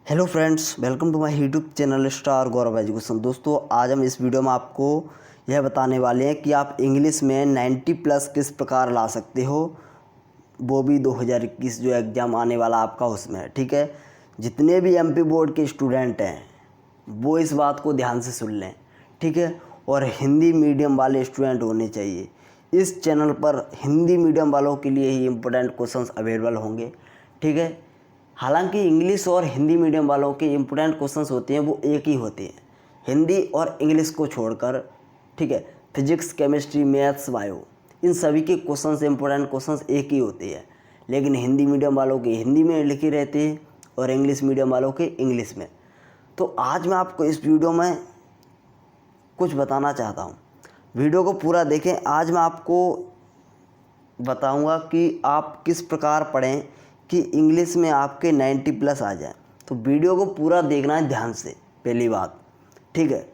Hello friends, welcome to my YouTube channel Star Gaurav Education. दोस्तों, आज हम इस वीडियो में आपको यह बताने वाले हैं कि आप इंग्लिश में 90 प्लस किस प्रकार ला सकते हो, वो भी 2021 जो एग्ज़ाम आने वाला आपका उसमें है। ठीक है, जितने भी एमपी बोर्ड के स्टूडेंट हैं वो इस बात को ध्यान से सुन लें। ठीक है, और हिंदी मीडियम वाले स्टूडेंट होने चाहिए। इस चैनल पर हिंदी मीडियम वालों के लिए ही इम्पोर्टेंट क्वेश्चंस अवेलेबल होंगे। ठीक है, हालांकि इंग्लिश और हिंदी मीडियम वालों के इम्पोर्टेंट क्वेश्चंस होते हैं वो एक ही होते हैं, हिंदी और इंग्लिश को छोड़कर। ठीक है, फिजिक्स, केमिस्ट्री, मैथ्स, बायो, इन सभी के क्वेश्चंस, इम्पोर्टेंट क्वेश्चंस एक ही होते हैं। लेकिन हिंदी मीडियम वालों के हिंदी में लिखे रहते हैं और इंग्लिश मीडियम वालों के इंग्लिश में। तो आज मैं आपको इस वीडियो में कुछ बताना चाहता हूँ, वीडियो को पूरा देखें। आज मैं आपको बताऊंगा कि आप किस प्रकार पढ़ें कि इंग्लिश में आपके 90 प्लस आ जाए। तो वीडियो को पूरा देखना है ध्यान से, पहली बात। ठीक है,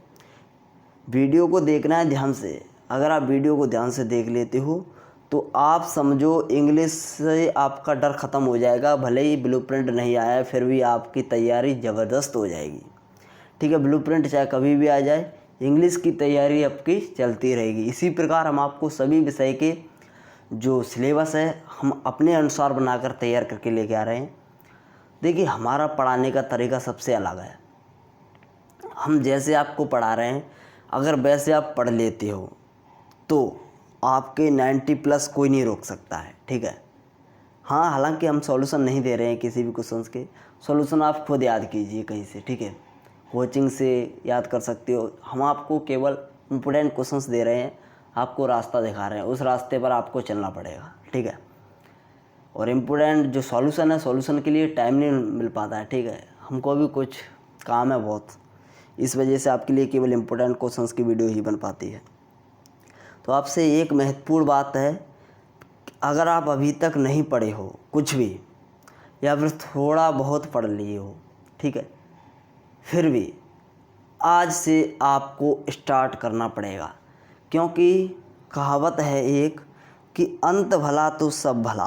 वीडियो को देखना है ध्यान से। अगर आप वीडियो को ध्यान से देख लेते हो तो आप समझो इंग्लिश से आपका डर ख़त्म हो जाएगा। भले ही ब्लूप्रिंट नहीं आया फिर भी आपकी तैयारी ज़बरदस्त हो जाएगी। ठीक है, ब्लूप्रिंट चाहे कभी भी आ जाए, इंग्लिश की तैयारी आपकी चलती रहेगी। इसी प्रकार हम आपको सभी विषय के जो सिलेबस है हम अपने अनुसार बनाकर तैयार करके लेके आ रहे हैं। देखिए, हमारा पढ़ाने का तरीका सबसे अलग है। हम जैसे आपको पढ़ा रहे हैं, अगर वैसे आप पढ़ लेते हो तो आपके 90 प्लस कोई नहीं रोक सकता है। ठीक है, हाँ, हालांकि हम सॉल्यूशन नहीं दे रहे हैं किसी भी क्वेश्चंस के। सॉल्यूशन आप खुद याद कीजिए कहीं से। ठीक है, कोचिंग से याद कर सकते हो। हम आपको केवल इम्पोर्टेंट क्वेश्चंस दे रहे हैं, आपको रास्ता दिखा रहे हैं, उस रास्ते पर आपको चलना पड़ेगा। ठीक है, और इम्पोर्टेंट जो सॉल्यूशन है, सॉल्यूशन के लिए टाइम नहीं मिल पाता है। ठीक है, हमको भी कुछ काम है बहुत, इस वजह से आपके लिए केवल इम्पोर्टेंट क्वेश्चंस की वीडियो ही बन पाती है। तो आपसे एक महत्वपूर्ण बात है, अगर आप अभी तक नहीं पढ़े हो कुछ भी, या फिर थोड़ा बहुत पढ़ लिए हो, ठीक है, फिर भी आज से आपको स्टार्ट करना पड़ेगा। क्योंकि कहावत है एक कि अंत भला तो सब भला,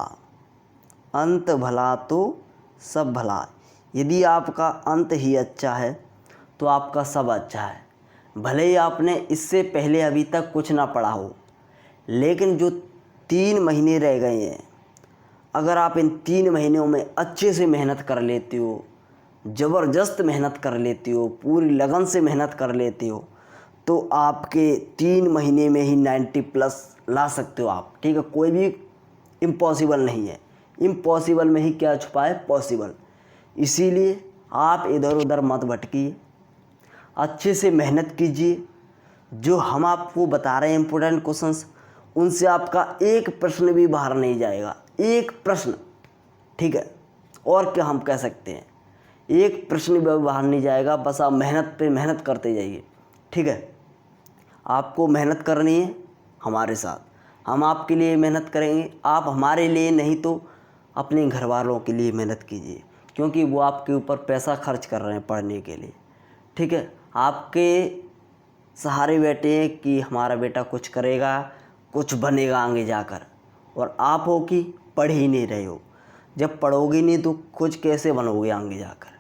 अंत भला तो सब भला। यदि आपका अंत ही अच्छा है तो आपका सब अच्छा है। भले ही आपने इससे पहले अभी तक कुछ ना पढ़ा हो, लेकिन जो 3 महीने रह गए हैं, अगर आप इन 3 महीनों में अच्छे से मेहनत कर लेते हो, ज़बरदस्त मेहनत कर लेते हो, पूरी लगन से मेहनत कर लेते हो, तो आपके 3 महीने में ही 90 प्लस ला सकते हो आप। ठीक है, कोई भी इम्पॉसिबल नहीं है। इम्पॉसिबल में ही क्या छुपा है, पॉसिबल। इसीलिए आप इधर उधर मत भटकिए, अच्छे से मेहनत कीजिए। जो हम आपको बता रहे हैं इम्पोर्टेंट क्वेश्चंस, उनसे आपका एक प्रश्न भी बाहर नहीं जाएगा, एक प्रश्न। ठीक है, और क्या हम कह सकते हैं, एक प्रश्न भी बाहर नहीं जाएगा। बस आप मेहनत पे मेहनत करते जाइए। ठीक है, आपको मेहनत करनी है हमारे साथ, हम आपके लिए मेहनत करेंगे। आप हमारे लिए नहीं तो अपने घर वालों के लिए मेहनत कीजिए, क्योंकि वो आपके ऊपर पैसा खर्च कर रहे हैं पढ़ने के लिए। ठीक है, आपके सहारे बैठे हैं कि हमारा बेटा कुछ करेगा, कुछ बनेगा आगे जाकर, और आप हो कि पढ़ ही नहीं रहे हो। जब पढ़ोगे नहीं तो कुछ कैसे बनोगे आगे जाकर।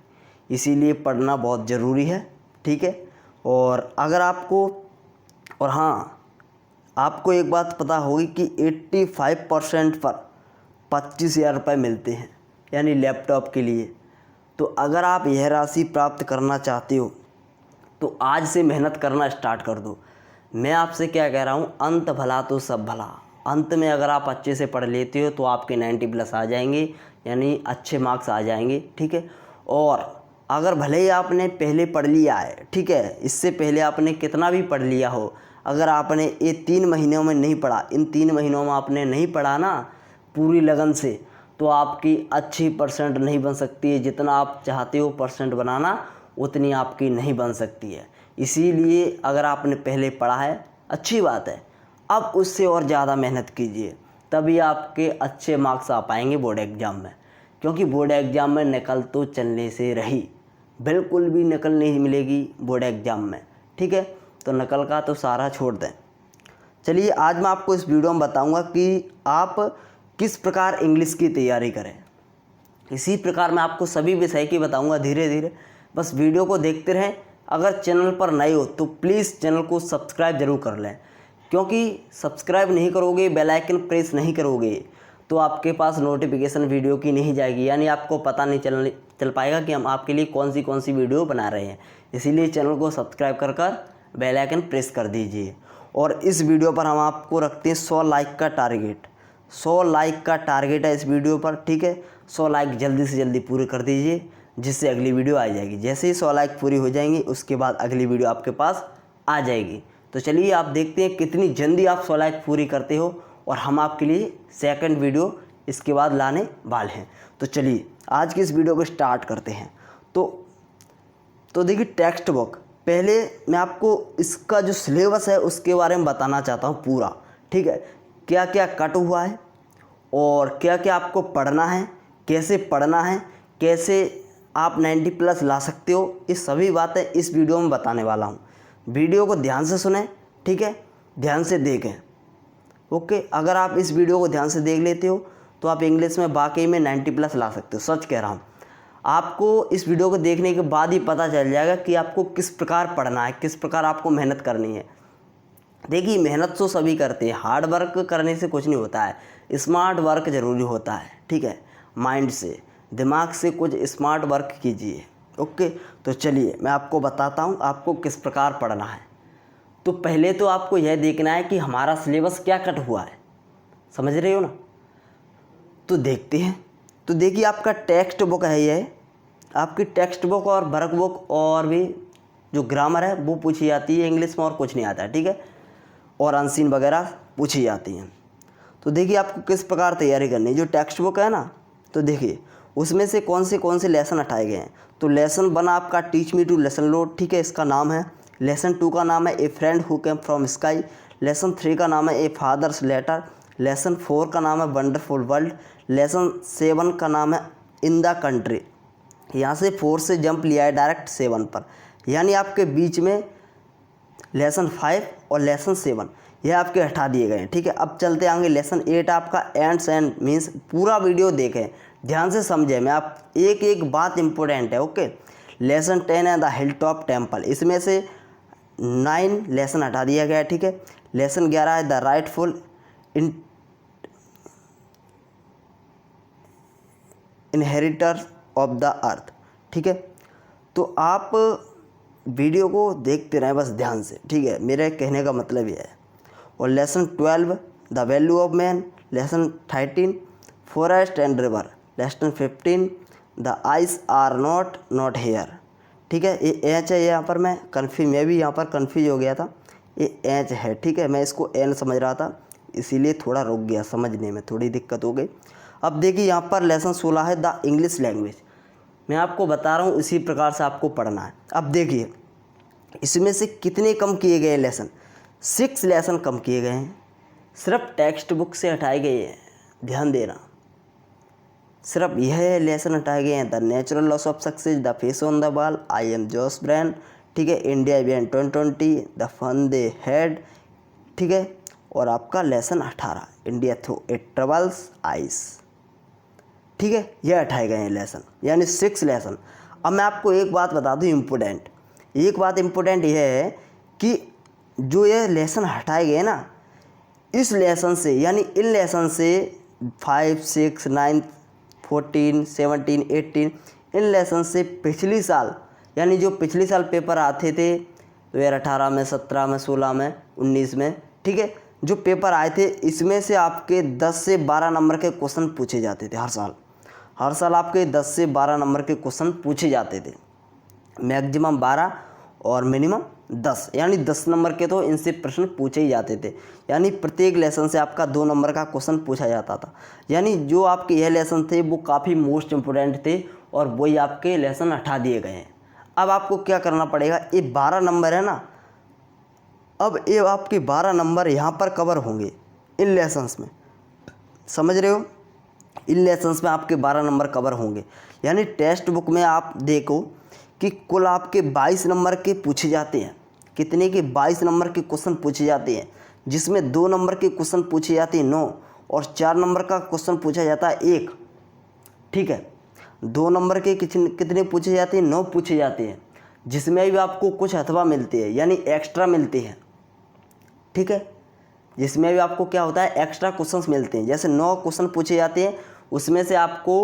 इसीलिए पढ़ना बहुत ज़रूरी है। ठीक है, और अगर आपको, और हाँ, आपको एक बात पता होगी कि 85% पर 25,000 रुपये मिलते हैं, यानी लैपटॉप के लिए। तो अगर आप यह राशि प्राप्त करना चाहते हो तो आज से मेहनत करना स्टार्ट कर दो। मैं आपसे क्या कह रहा हूँ, अंत भला तो सब भला। अंत में अगर आप अच्छे से पढ़ लेते हो तो आपके 90 प्लस आ जाएंगे, यानी अच्छे मार्क्स आ जाएंगे। ठीक है, और अगर भले ही आपने पहले पढ़ लिया है, ठीक है, इससे पहले आपने कितना भी पढ़ लिया हो, अगर आपने ये 3 महीनों में नहीं पढ़ा, इन 3 महीनों में आपने नहीं पढ़ा ना पूरी लगन से, तो आपकी अच्छी परसेंट नहीं बन सकती है। जितना आप चाहते हो परसेंट बनाना, उतनी आपकी नहीं बन सकती है। इसीलिए अगर आपने पहले पढ़ा है, अच्छी बात है, अब उससे और ज़्यादा मेहनत कीजिए, तभी आपके अच्छे मार्क्स आ पाएंगे बोर्ड एग्ज़ाम में। क्योंकि बोर्ड एग्ज़ाम में नकल तो चलने से रही, बिल्कुल भी नकल नहीं मिलेगी बोर्ड एग्ज़ाम में। ठीक है, तो नकल का तो सारा छोड़ दें। चलिए, आज मैं आपको इस वीडियो में बताऊंगा कि आप किस प्रकार इंग्लिश की तैयारी करें। इसी प्रकार मैं आपको सभी विषय की बताऊंगा धीरे धीरे, बस वीडियो को देखते रहें। अगर चैनल पर नए हो तो प्लीज़ चैनल को सब्सक्राइब जरूर कर लें, क्योंकि सब्सक्राइब नहीं करोगे, बेल आइकन प्रेस नहीं करोगे तो आपके पास नोटिफिकेशन वीडियो की नहीं जाएगी, यानी आपको पता नहीं चल पाएगा कि हम आपके लिए कौन सी वीडियो बना रहे हैं। इसीलिए चैनल को सब्सक्राइब कर बेल आइकन प्रेस कर दीजिए। और इस वीडियो पर हम आपको रखते हैं 100 लाइक का टारगेट। 100 लाइक का टारगेट है इस वीडियो पर, ठीक है। 100 लाइक जल्दी से जल्दी पूरे कर दीजिए, जिससे अगली वीडियो आ जाएगी। जैसे ही 100 लाइक पूरी हो जाएंगी उसके बाद अगली वीडियो आपके पास आ जाएगी। तो चलिए आप देखते हैं कितनी जल्दी आप 100 लाइक पूरी करते हो, और हम आपके लिए सेकंड वीडियो इसके बाद लाने वाले हैं। तो चलिए आज की इस वीडियो को स्टार्ट करते हैं। तो देखिए, टेक्स्ट बुक, पहले मैं आपको इसका जो सिलेबस है उसके बारे में बताना चाहता हूँ पूरा, ठीक है। क्या क्या कट हुआ है और क्या क्या आपको पढ़ना है, कैसे पढ़ना है, कैसे आप 90+ ला सकते हो, ये सभी बातें इस वीडियो में बताने वाला हूँ। वीडियो को ध्यान से सुनें, ठीक है, ध्यान से देखें, ओके। अगर आप इस वीडियो को ध्यान से देख लेते हो तो आप इंग्लिश में वाकई में 90+ ला सकते हो, सच कह रहा हूँ। आपको इस वीडियो को देखने के बाद ही पता चल जाएगा कि आपको किस प्रकार पढ़ना है, किस प्रकार आपको मेहनत करनी है। देखिए, मेहनत तो सभी करते हैं, हार्ड वर्क करने से कुछ नहीं होता है, स्मार्ट वर्क ज़रूरी होता है, ठीक है। माइंड से, दिमाग से कुछ स्मार्ट वर्क कीजिए, ओके। तो चलिए मैं आपको बताता हूँ आपको किस प्रकार पढ़ना है। तो पहले तो आपको यह देखना है कि हमारा सिलेबस क्या कट हुआ है, समझ रहे हो ना। तो देखते हैं। तो देखिए, आपका टेक्स्ट बुक है, यह आपकी टेक्स्ट बुक और वर्क बुक, और भी जो ग्रामर है वो पूछी जाती है इंग्लिश में, और कुछ नहीं आता है, ठीक है। और अनसीन वगैरह पूछी जाती हैं। तो देखिए आपको किस प्रकार तैयारी करनी है। जो टेक्स्ट बुक है ना, तो देखिए उसमें से कौन से लेसन हटाए गए हैं। तो लेसन 1 आपका teach me to lesson load, ठीक है, इसका नाम है। लेसन 2 का नाम है ए friend who came from sky. Lesson 3 का नाम है ए फादर्स लेटर। लेसन 4 का नाम है वंडरफुल वर्ल्ड। लेसन 7 का नाम है इन द कंट्री। यहाँ से 4 से जंप लिया है डायरेक्ट 7 पर, यानी आपके बीच में लेसन 5 और लेसन 7 यह आपके हटा दिए गए हैं, ठीक है। अब चलते आएंगे लेसन 8 आपका एंड्स एंड मीन्स। पूरा वीडियो देखें, ध्यान से समझें, मैं आप एक एक बात इंपॉर्टेंट है, ओके। लेसन 10 है द हिल टॉप टेम्पल, इसमें से 9 लेसन हटा दिया गया है, ठीक है। लेसन 11 है the rightful inheritor of the earth, ठीक है। तो आप वीडियो को देखते रहें बस ध्यान से, ठीक है, मेरे कहने का मतलब यह है। और lesson 12 the value of man. Lesson 13 forest and river. Lesson 15 the eyes are not here, ठीक है। ये एच है, यहाँ पर मैं भी यहाँ पर कन्फ्यूज हो गया था, ये एच है, ठीक है। मैं इसको एन समझ रहा था, इसीलिए थोड़ा रुक गया, समझने में थोड़ी दिक्कत हो गई। अब देखिए यहाँ पर लेसन 16 है द इंग्लिश लैंग्वेज। मैं आपको बता रहा हूँ इसी प्रकार से आपको पढ़ना है। अब देखिए इसमें से कितने कम किए गए लेसन, 6 लेसन कम किए गए हैं, सिर्फ टेक्स्ट बुक से हटाए गए हैं, ध्यान देना। सिर्फ यह लेसन हटाए गए हैं, the natural laws of success, the face on the wall, I am Joe's brand, ठीक है, India beyond 2020, the fun they had, ठीक है। और आपका lesson 18 India through it travels eyes, ठीक है, यह हटाए गए हैं लेसन, यानी 6 लेसन। अब मैं आपको एक बात बता दूं इम्पोर्टेंट, एक बात इम्पोर्टेंट यह है कि जो ये लेसन हटाए गए ना, इस लेसन से यानी इन लेसन से 5, 6, 9, 14, 17, 18 इन लेसन से पिछली साल, यानी जो पिछली साल पेपर आते थे 2018 में, 17 में, 16 में, 19 में, ठीक है, जो पेपर आए थे इसमें से आपके 10 से 12 नंबर के क्वेश्चन पूछे जाते थे। हर साल आपके 10 से 12 नंबर के क्वेश्चन पूछे जाते थे, मैक्सिमम 12 और मिनिमम 10, यानी 10 नंबर के तो इनसे प्रश्न पूछे ही जाते थे। यानी प्रत्येक लेसन से आपका 2 नंबर का क्वेश्चन पूछा जाता था। यानी जो आपके यह लेसन थे वो काफ़ी मोस्ट इम्पोर्टेंट थे, और वही आपके लेसन हटा दिए गए हैं। अब आपको क्या करना पड़ेगा, ये 12 नंबर है ना, अब ये आपके 12 नंबर यहाँ पर कवर होंगे इन लेसन्स में, समझ रहे हो। इन लेसन्स में आपके 12 नंबर कवर होंगे। यानी टेक्स्ट बुक में आप देखो कि कुल आपके 22 नंबर के पूछे जाते हैं। कितने के? 22 नंबर के क्वेश्चन पूछे जाते हैं, जिसमें 2 नंबर के क्वेश्चन पूछे जाते हैं 9 और 4 नंबर का क्वेश्चन पूछा जाता है 1, ठीक है। 2 नंबर के कितने पूछे जाते हैं, 9 पूछे जाते हैं, जिसमें भी आपको कुछ अथवा मिलते हैं यानी एक्स्ट्रा मिलते हैं, ठीक है। जिसमें भी आपको क्या होता है, एक्स्ट्रा क्वेश्चंस मिलते हैं। जैसे 9 क्वेश्चन पूछे जाते हैं, उसमें से आपको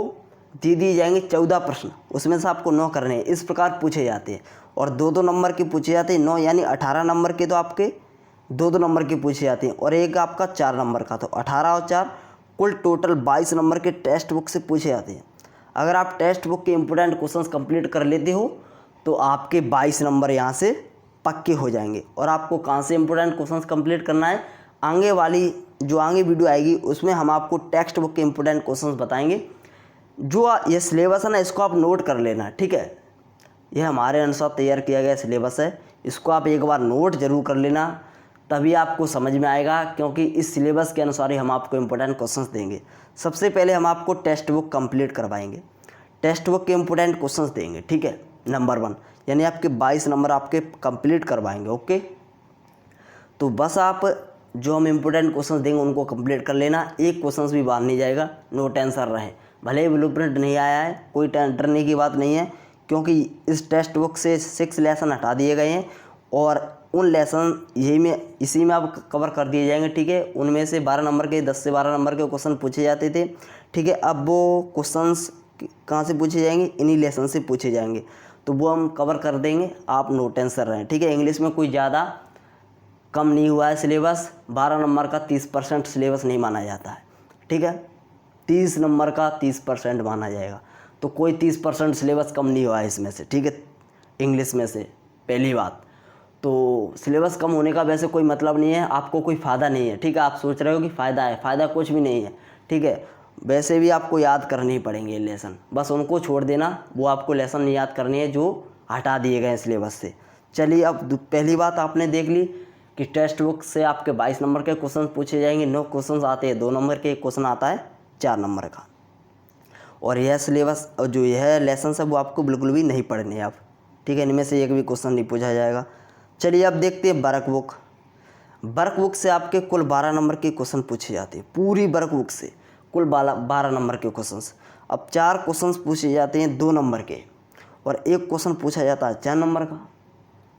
दिए जाएंगे 14 प्रश्न, उसमें से आपको 9 करने हैं, इस प्रकार पूछे जाते हैं। और 2-2 नंबर के पूछे जाते हैं 9, यानी 18 नंबर के तो आपके 2-2 नंबर के पूछे जाते हैं, और एक आपका 4 नंबर का, तो 18 और 4 कुल टोटल 22 नंबर के टेक्स्ट बुक से पूछे जाते हैं। अगर आप टेक्स्ट बुक के इंपॉर्टेंट क्वेश्चंस कंप्लीट कर लेते हो तो आपके 22 नंबर यहाँ से पक्के हो जाएंगे। और आपको कहाँ से इंपॉर्टेंट क्वेश्चंस कंप्लीट करना है, आगे वाली जो आगे वीडियो आएगी उसमें हम आपको टेक्स्ट बुक के इंपॉर्टेंट क्वेश्चंस बताएंगे। जो ये सिलेबस है ना, इसको आप नोट कर लेना, ठीक है। यह हमारे अनुसार तैयार किया गया सिलेबस है, इसको आप एक बार नोट जरूर कर लेना, तभी आपको समझ में आएगा, क्योंकि इस सिलेबस के अनुसार ही हम आपको इंपॉर्टेंट क्वेश्चंस देंगे। सबसे पहले हम आपको टेक्स्ट बुक कंप्लीट करवाएंगे, टेक्स्ट बुक के इंपॉर्टेंट क्वेश्चंस देंगे, ठीक है, नंबर 1, यानी आपके 22 नंबर आपके कंप्लीट करवाएंगे, ओके। तो बस आप जो हम इंपॉर्टेंट क्वेश्चंस देंगे उनको कंप्लीट कर लेना, एक क्वेश्चंस भी बाहर नहीं जाएगा, नो टेंशन रहे। भले ही ब्लूप्रिंट नहीं आया है, कोई डरने की बात नहीं है, क्योंकि इस टेक्स्ट बुक से 6 लेसन हटा दिए गए हैं और उन लेसन इसी में अब कवर कर दिए जाएंगे, ठीक है। उनमें से 12 नंबर के 10 से 12 नंबर के क्वेश्चन पूछे जाते थे, ठीक है। अब वो क्वेश्चंस कहाँ से पूछे जाएंगे, इन्हीं लेसन से पूछे जाएंगे, तो वो हम कवर कर देंगे, आप नो टेंशन रहें, ठीक है। इंग्लिश में कोई ज़्यादा कम नहीं हुआ है सिलेबस, 12 नंबर का 30% सिलेबस नहीं माना जाता है, ठीक है। 30 नंबर का 30% माना जाएगा, तो कोई 30% सिलेबस कम नहीं हुआ है इसमें से, ठीक है, इंग्लिश में से। पहली बात तो सिलेबस कम होने का वैसे कोई मतलब नहीं है, आपको कोई फ़ायदा नहीं है, ठीक है। आप सोच रहे हो कि फ़ायदा है, फ़ायदा कुछ भी नहीं है, ठीक है। वैसे भी आपको याद करने ही पड़ेंगे ये लेसन, बस उनको छोड़ देना, वो आपको लेसन नहीं याद करनी है जो हटा दिए गए सिलेबस से। चलिए, अब पहली बात आपने देख ली कि टेक्स्ट बुक से आपके 22 नंबर के क्वेश्चन पूछे जाएंगे, 9 क्वेश्चन आते हैं, 2 नंबर के, एक क्वेश्चन आता है 4 नंबर का। और यह सिलेबस जो यह लेसन है वो आपको बिल्कुल भी नहीं पढ़ने हैं आप, ठीक है। इनमें से एक भी क्वेश्चन नहीं पूछा जाएगा। चलिए अब देखते हैं वर्क बुक। वर्क बुक से आपके कुल 12 नंबर के क्वेश्चन पूछे जाते हैं, पूरी वर्क बुक से कुल 12 नंबर के क्वेश्चंस। अब 4 क्वेश्चंस पूछे जाते हैं 2 नंबर के, और एक क्वेश्चन पूछा जाता है 4 नंबर का,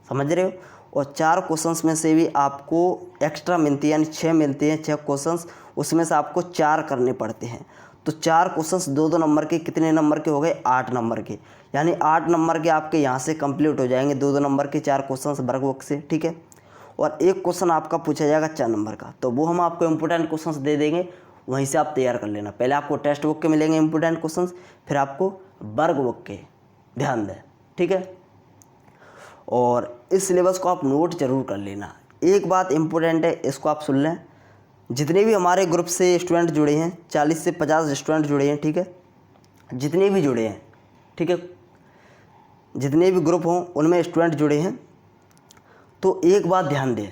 समझ रहे हो। और 4 क्वेश्चंस में से भी आपको एक्स्ट्रा मिलती है, यानी 6 मिलते हैं, 6 क्वेश्चंस, उसमें से आपको 4 करने पड़ते हैं। तो 4 क्वेश्चंस 2-2 नंबर के कितने नंबर के हो गए, 8 नंबर के, यानी 8 नंबर के आपके यहाँ से कंप्लीट हो जाएंगे 2-2 नंबर के 4 क्वेश्चंस वर्क बुक से, ठीक है। और एक क्वेश्चन आपका पूछा जाएगा 4 नंबर का, तो वो हम आपको इंपॉर्टेंट क्वेश्चंस दे देंगे, वहीं से आप तैयार कर लेना। पहले आपको टेक्स्ट बुक के मिलेंगे इंपॉर्टेंट क्वेश्चंस, फिर आपको वर्क बुक के, ध्यान दें, ठीक है। और इस सिलेबस को आप नोट जरूर कर लेना। एक बात इंपॉर्टेंट है, इसको आप सुन लें, जितने भी हमारे ग्रुप से स्टूडेंट जुड़े हैं, 40 से 50 स्टूडेंट जुड़े हैं, ठीक है, जितने भी जुड़े हैं, ठीक है, जितने भी ग्रुप हों उनमें स्टूडेंट जुड़े हैं, तो एक बात ध्यान दें,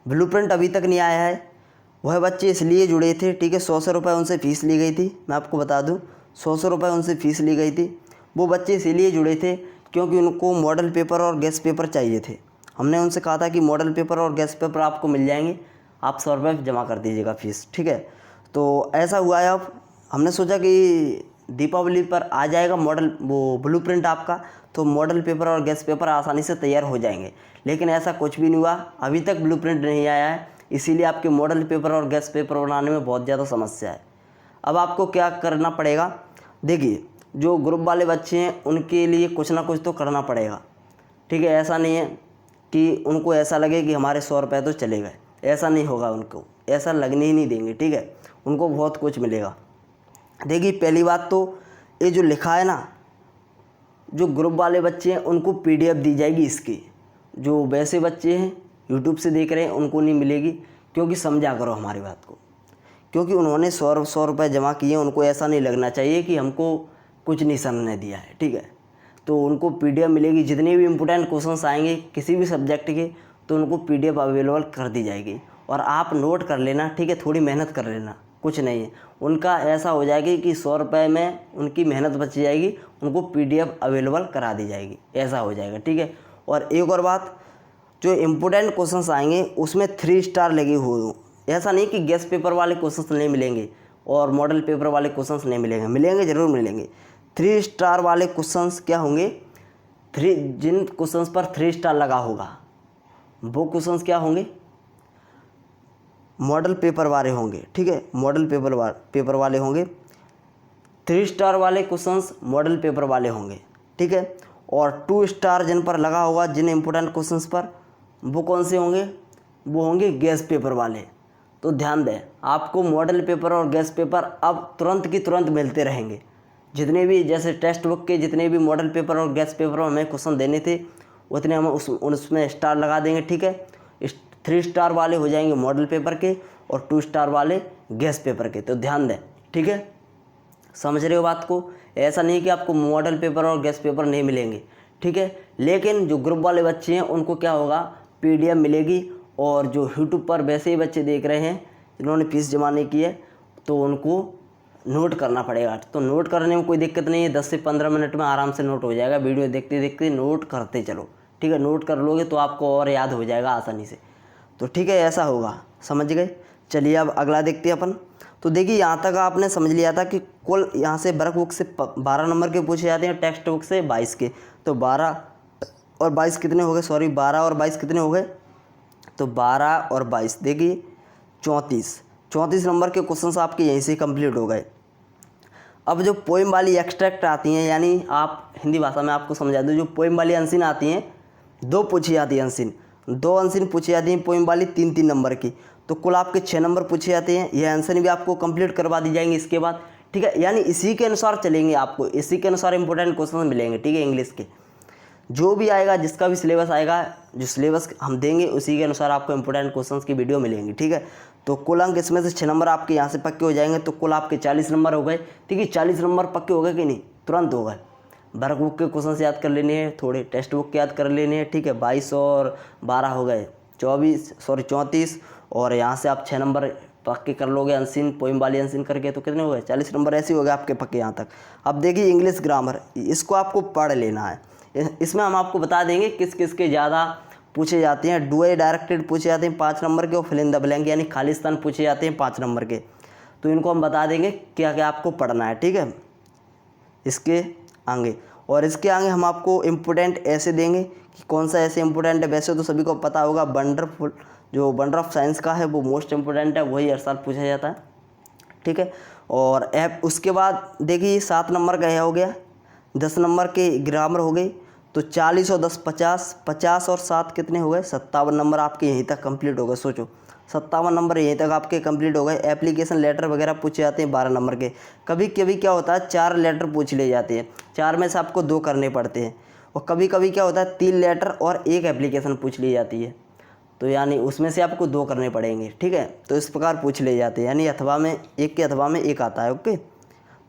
ब्लूप्रिंट अभी तक नहीं आया है, वह बच्चे इसलिए जुड़े थे, ठीक है। 100 रुपये उनसे फ़ीस ली गई थी, मैं आपको बता दूं, 100 रुपये उनसे फ़ीस ली गई थी। वो बच्चे इसलिए जुड़े थे क्योंकि उनको मॉडल पेपर और गेस्ट पेपर चाहिए थे। हमने उनसे कहा था कि मॉडल पेपर और गेस्ट पेपर आपको मिल जाएंगे, आप 100 रुपये जमा कर दीजिएगा फ़ीस, ठीक है। तो ऐसा हुआ है, अब हमने सोचा कि दीपावली पर आ जाएगा मॉडल वो ब्लूप्रिंट आपका, तो मॉडल पेपर और गेस्ट पेपर आसानी से तैयार हो जाएंगे, लेकिन ऐसा कुछ भी नहीं हुआ, अभी तक ब्लूप्रिंट नहीं आया है, इसीलिए आपके मॉडल पेपर और गेस्ट पेपर बनाने में बहुत ज़्यादा समस्या है। अब आपको क्या करना पड़ेगा, देखिए, जो ग्रुप वाले बच्चे हैं उनके लिए कुछ ना कुछ तो करना पड़ेगा, ठीक है। ऐसा नहीं है कि उनको ऐसा लगे कि हमारे 100 रुपये तो चले गए, ऐसा नहीं होगा, उनको ऐसा लगने ही नहीं देंगे, ठीक है। उनको बहुत कुछ मिलेगा। देखिए, पहली बात तो ये जो लिखा है ना, जो ग्रुप वाले बच्चे हैं उनको PDF दी जाएगी इसकी, जो वैसे बच्चे हैं यूट्यूब से देख रहे हैं उनको नहीं मिलेगी, क्योंकि समझा करो हमारी बात को, क्योंकि उन्होंने 100 रुपये जमा किए, उनको ऐसा नहीं लगना चाहिए कि हमको कुछ नहीं सर ने दिया है, ठीक है। तो उनको PDF मिलेगी, जितने भी इंपॉर्टेंट क्वेश्चंस आएंगे किसी भी सब्जेक्ट के, तो उनको PDF अवेलेबल कर दी जाएगी, और आप नोट कर लेना, ठीक है, थोड़ी मेहनत कर लेना, कुछ नहीं है। उनका ऐसा हो जाएगी कि 100 रुपये में उनकी मेहनत बच जाएगी, उनको PDF अवेलेबल करा दी जाएगी, ऐसा हो जाएगा, ठीक है। और एक और बात, जो इम्पोर्टेंट क्वेश्चंस आएंगे उसमें 3 स्टार लगे हुए, ऐसा नहीं कि गेस्ट पेपर वाले क्वेश्चंस नहीं मिलेंगे और मॉडल पेपर वाले क्वेश्चंस नहीं मिलेंगे, मिलेंगे, ज़रूर मिलेंगे। 3 स्टार वाले क्वेश्चंस क्या होंगे, जिन क्वेश्चंस पर 3 स्टार लगा होगा वो क्वेश्चंस क्या होंगे, मॉडल पेपर वाले होंगे। ठीक है, मॉडल पेपर वाले होंगे। 3 स्टार वाले क्वेश्चंस मॉडल पेपर वाले होंगे। ठीक है, और 2 स्टार जिन पर लगा होगा, जिन इंपॉर्टेंट क्वेश्चंस पर, वो कौन से होंगे, वो होंगे गैस पेपर वाले। तो ध्यान दें, आपको मॉडल पेपर और गैस पेपर अब तुरंत की तुरंत मिलते रहेंगे। जितने भी जैसे टेक्स्ट बुक के जितने भी मॉडल पेपर और गैस पेपर में हमें क्वेश्चन देने थे उतने हम उसमें स्टार लगा देंगे। ठीक है, 3 स्टार वाले हो जाएंगे मॉडल पेपर के और 2 स्टार वाले गैस पेपर के। तो ध्यान दें, ठीक है, समझ रहे हो बात को। ऐसा नहीं कि आपको मॉडल पेपर और गैस पेपर नहीं मिलेंगे। ठीक है, लेकिन जो ग्रुप वाले बच्चे हैं उनको क्या होगा, PDF मिलेगी। और जो यूट्यूब पर वैसे ही बच्चे देख रहे हैं जिन्होंने फीस जमा नहीं की है तो उनको नोट करना पड़ेगा। तो नोट करने में कोई दिक्कत नहीं है, 10 से 15 मिनट में आराम से नोट हो जाएगा। वीडियो देखते देखते नोट करते चलो। ठीक है, नोट कर लोगे तो आपको और याद हो जाएगा आसानी से। तो ठीक है, ऐसा होगा, समझ गए। चलिए अब अगला देखते हैं अपन। तो देखिए, यहाँ तक आपने समझ लिया था कि कुल यहाँ से वर्क बुक से 12 नंबर के पूछे जाते हैं, टेक्स्ट बुक से 22 के। तो 12 और 22 कितने हो गए, सॉरी 12 और 22 कितने हो गए, तो 12 और 22 देखिए 34 नंबर के क्वेश्चंस आपके यहीं से कंप्लीट हो गए। अब जो पोइम वाली एक्सट्रैक्ट आती हैं, यानी आप हिंदी भाषा में आपको समझा दूँ, जो पोइम वाली अनसीन आती हैं 2 पूछी जाती है अनसीन, 2 अनसीन पूछी जाती हैं पोइम वाली 3 नंबर की। तो कुल आपके 6 नंबर पूछे जाते हैं। यह आंसर भी आपको कंप्लीट करवा दी जाएंगे इसके बाद। ठीक है, यानी इसी के अनुसार चलेंगे, आपको इसी के अनुसार इंपॉर्टेंट क्वेश्चन मिलेंगे। ठीक है, इंग्लिश के जो भी आएगा, जिसका भी सिलेबस आएगा, जो सिलेबस हम देंगे उसी के अनुसार आपको इंपॉर्टेंट क्वेश्चंस की वीडियो मिलेंगी। ठीक है, तो कुल अंक इसमें से 6 नंबर आपके यहाँ से पक्के हो जाएंगे। तो कुल आपके 40 नंबर हो गए। ठीक है, 40 नंबर पक्के हो गए कि नहीं, तुरंत हो गए। वर्क बुक के क्वेश्चन याद कर लेने हैं, थोड़े टेक्स्ट बुक के याद कर लेने हैं। ठीक है, 22 और 12 हो गए 34 और यहाँ से आप 6 नंबर पक्के कर लोगे अनसीन, पोइम वाली अनसीन करके, तो कितने हो गए, 40 नंबर ऐसे हो गए आपके पक्के यहाँ तक। अब देखिए इंग्लिश ग्रामर, इसको आपको पढ़ लेना है। इसमें हम आपको बता देंगे किस किस के ज़्यादा पूछे जाते हैं। डू ए डायरेक्टेड पूछे जाते हैं 5 नंबर के, और फिल इन द ब्लैंक यानी खाली स्थान पूछे जाते हैं 5 नंबर के। तो इनको हम बता देंगे क्या क्या आपको पढ़ना है। ठीक है, इसके आगे, और इसके आगे हम आपको इम्पोर्टेंट ऐसे देंगे कि कौन सा ऐसे इम्पोर्टेंट है। वैसे तो सभी को पता होगा, वंडरफुल जो वंडर ऑफ साइंस का है वो मोस्ट इम्पोर्टेंट है, वही हर साल पूछा जाता है। ठीक है, और उसके बाद देखिए 7 नंबर का हो गया, 10 नंबर के ग्रामर हो गई। तो 40 और 10 50 और 7 कितने हो गए, 57 नंबर आपके यहीं तक कंप्लीट हो गए। सोचो 57 नंबर यहीं तक आपके कंप्लीट हो गए। एप्लीकेशन लेटर वगैरह पूछे जाते हैं 12 नंबर के। कभी कभी क्या होता है 4 लेटर पूछ ले जाते हैं, 4 में से आपको 2 करने पड़ते हैं। और कभी कभी क्या होता है 3 लेटर और 1 एप्लीकेशन पूछ ली जाती है, तो यानी उसमें से आपको 2 करने पड़ेंगे। ठीक है, तो इस प्रकार पूछ ले जाते हैं, यानी अथवा में एक के अथवा में एक आता है। ओके,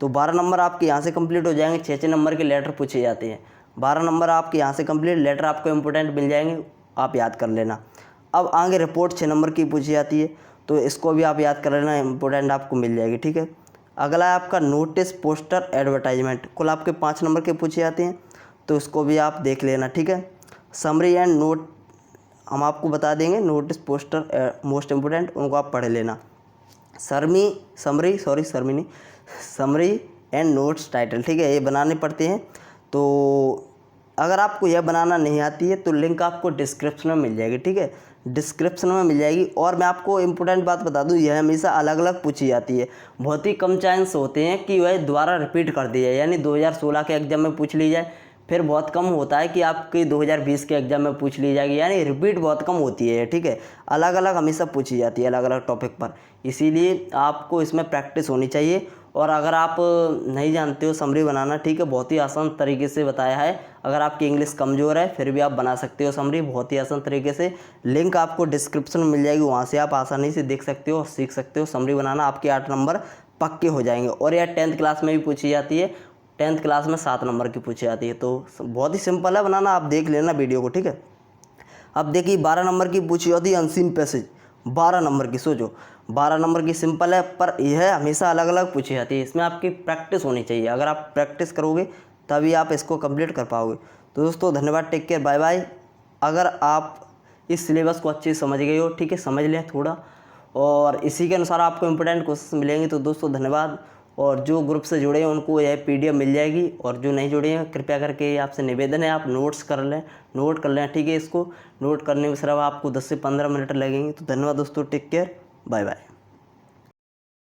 तो 12 नंबर आपके यहाँ से कंप्लीट हो जाएंगे। 6 नंबर के लेटर पूछे जाते हैं, 12 नंबर आपके यहाँ से कंप्लीट, लेटर आपको इंपॉर्टेंट मिल जाएंगे, आप याद कर लेना। अब आगे रिपोर्ट 6 नंबर की पूछी जाती है, तो इसको भी आप याद कर लेना, इंपॉर्टेंट आपको मिल जाएगी। ठीक है, अगला है आपका नोटिस, पोस्टर, एडवर्टाइजमेंट, कुल आपके 5 नंबर के पूछे जाते हैं, तो इसको भी आप देख लेना। ठीक है, समरी एंड नोट हम आपको बता देंगे, नोटिस, पोस्टर मोस्ट इम्पोर्टेंट, उनको आप पढ़ लेना। समरी एंड नोट्स टाइटल, ठीक है, ये बनाने पड़ते हैं। तो अगर आपको यह बनाना नहीं आती है तो लिंक आपको डिस्क्रिप्शन में मिल जाएगी। ठीक है, डिस्क्रिप्शन में मिल जाएगी। और मैं आपको इम्पोर्टेंट बात बता दूं, यह हमेशा अलग अलग पूछी जाती है। बहुत ही कम चांस होते हैं कि वह दोबारा रिपीट कर दी जाए, यानी 2016 के एग्जाम में पूछ ली जाए, फिर बहुत कम होता है कि आपकी 2020 के एग्जाम में पूछ ली जाएगी, यानी रिपीट बहुत कम होती है। ठीक है, अलग अलग हमेशा पूछी जाती है, अलग अलग टॉपिक पर, इसीलिए आपको इसमें प्रैक्टिस होनी चाहिए। और अगर आप नहीं जानते हो समरी बनाना, ठीक है, बहुत ही आसान तरीके से बताया है। अगर आपकी इंग्लिश कमज़ोर है फिर भी आप बना सकते हो समरी बहुत ही आसान तरीके से। लिंक आपको डिस्क्रिप्शन में मिल जाएगी, वहाँ से आप आसानी से देख सकते हो, सीख सकते हो समरी बनाना। आपके 8 नंबर पक्के हो जाएंगे। और यह 10th क्लास में भी पूछी जाती है, 10th क्लास में 7 नंबर की पूछी जाती है। तो बहुत ही सिंपल है बनाना, आप देख लेना वीडियो को। ठीक है, अब देखिए 12 नंबर की पूछी जाती है अनसीन पैसेज, 12 नंबर की। सोचो 12 नंबर की सिंपल है, पर यह हमेशा अलग अलग पूछी जाती है। इसमें आपकी प्रैक्टिस होनी चाहिए, अगर आप प्रैक्टिस करोगे तभी आप इसको कंप्लीट कर पाओगे। तो दोस्तों धन्यवाद, टेक केयर, बाय बाय। अगर आप इस सिलेबस को अच्छे से समझ गए हो, ठीक है, समझ लें थोड़ा, और इसी के अनुसार आपको इंपॉर्टेंट क्वेश्चन मिलेंगे। तो दोस्तों धन्यवाद, और जो ग्रुप से जुड़े हैं उनको यह PDF मिल जाएगी, और जो नहीं जुड़े हैं कृपया करके आपसे निवेदन है आप नोट कर लें, ठीक है। इसको नोट करने में सिर्फ आपको 10 से 15 मिनट लगेंगे। तो धन्यवाद दोस्तों, टेक केयर, बाय बाय।